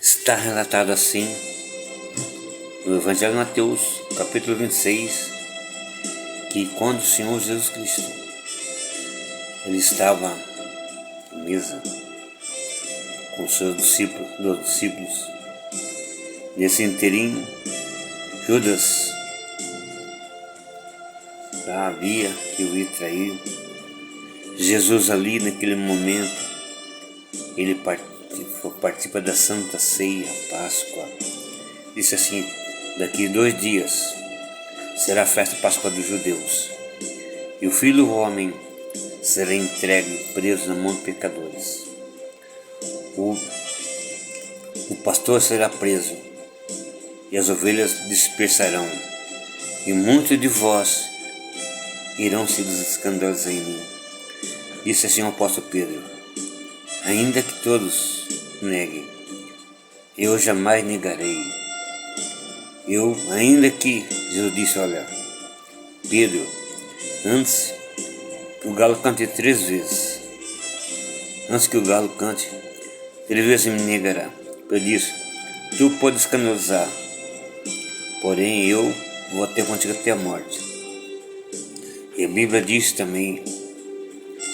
Está relatado assim no Evangelho de Mateus, capítulo 26, que quando o Senhor Jesus Cristo ele estava à mesa com os seus discípulos, nesse inteirinho, Judas sabia que o ia trair. Jesus ali naquele momento, ele participa da Santa Ceia, Páscoa. Disse assim: daqui 2 dias será a festa Páscoa dos judeus, e o Filho do Homem será entregue preso na mão de pecadores. O pastor será preso, e as ovelhas dispersarão, e muitos de vós irão se escandalizar em mim. Disse assim o apóstolo Pedro: ainda que todos neguem, eu jamais negarei. Ainda que Jesus disse: olha, Pedro, antes que o galo cante 3 vezes, antes que o galo cante 3 vezes me negará. Pedro disse: tu pode escandalizar, porém eu vou até contigo até a morte. E a Bíblia diz também,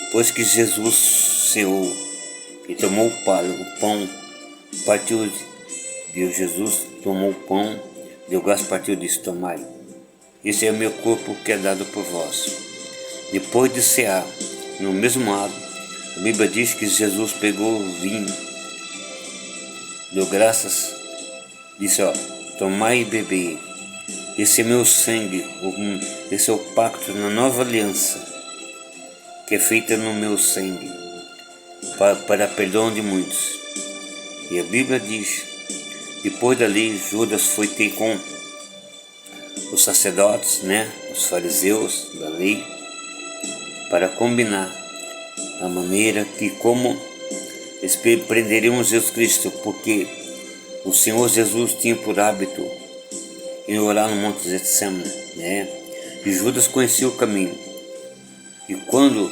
depois que Jesus ceou e tomou o pão, partiu, Deus Jesus tomou o pão, deu graças, partiu e disse: tomai, esse é o meu corpo que é dado por vós. Depois de cear, no mesmo ato, a Bíblia diz que Jesus pegou o vinho, deu graças, disse: ó, tomai e bebei, esse é meu sangue, esse é o pacto na nova aliança, que é feita no meu sangue, para perdão de muitos. E a Bíblia diz: depois dali, Judas foi ter com os sacerdotes, os fariseus da lei, para combinar a maneira que como eles prenderiam Jesus Cristo, porque o Senhor Jesus tinha por hábito ir orar no Monte Getsemane, E Judas conhecia o caminho. E quando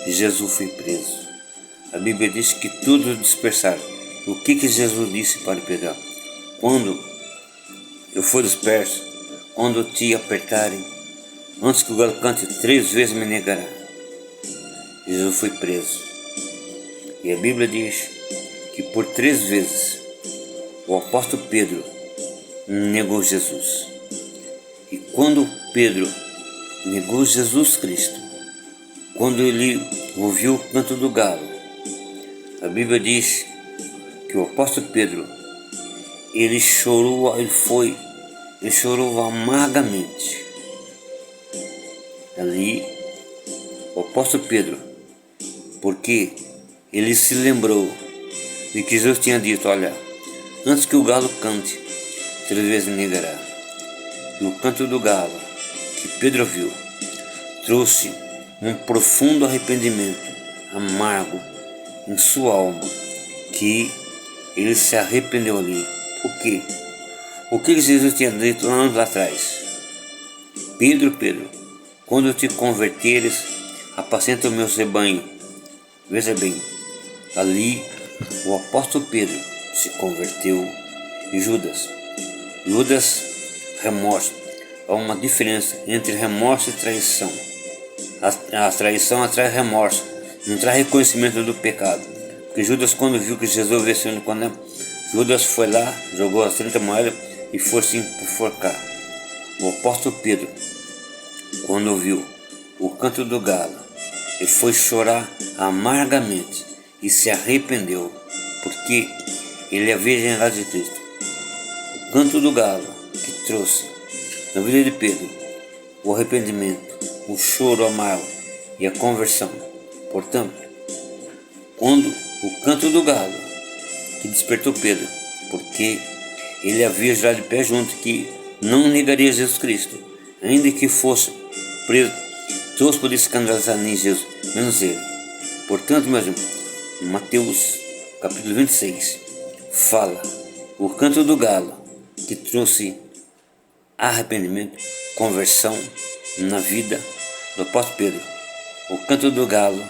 Jesus foi preso, a Bíblia diz que tudo dispersaram. O que Jesus disse para Pedro? Quando eu for disperso, quando te apertarem, antes que o galo cante 3 vezes me negará. Jesus foi preso. E a Bíblia diz que por 3 vezes o apóstolo Pedro negou Jesus. E quando Pedro negou Jesus Cristo, quando ele ouviu o canto do galo, a Bíblia diz que o apóstolo Pedro, ele chorou amargamente. Ali, o apóstolo Pedro, porque ele se lembrou de que Jesus tinha dito: olha, antes que o galo cante 3 vezes me negará. E o canto do galo que Pedro ouviu trouxe um profundo arrependimento amargo em sua alma, que ele se arrependeu ali. Por quê? O que Jesus tinha dito anos atrás? Pedro, quando te converteres, apacenta o meu rebanho. Veja bem, ali o apóstolo Pedro se converteu. E Judas, remorso. Há uma diferença entre remorso e traição. A traição atrai remorso, não traz reconhecimento do pecado. Porque Judas, quando viu que Jesus veio sendo condenado, Judas foi lá, jogou as 30 moedas e foi se enforcar. O apóstolo Pedro, quando ouviu o canto do galo, ele foi chorar amargamente e se arrependeu, porque ele havia generado de Cristo. O canto do galo que trouxe na vida de Pedro o arrependimento, o choro amargo e a conversão. Portanto, quando o canto do galo que despertou Pedro, porque ele havia jurado de pé junto que não negaria Jesus Cristo, ainda que fosse preso, todos poderiam escandalizar nem Jesus, menos ele. Portanto, meus irmãos, Mateus capítulo 26 fala o canto do galo que trouxe arrependimento, conversão na vida do apóstolo Pedro. O canto do galo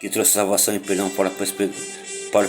que trouxe salvação e perdão para o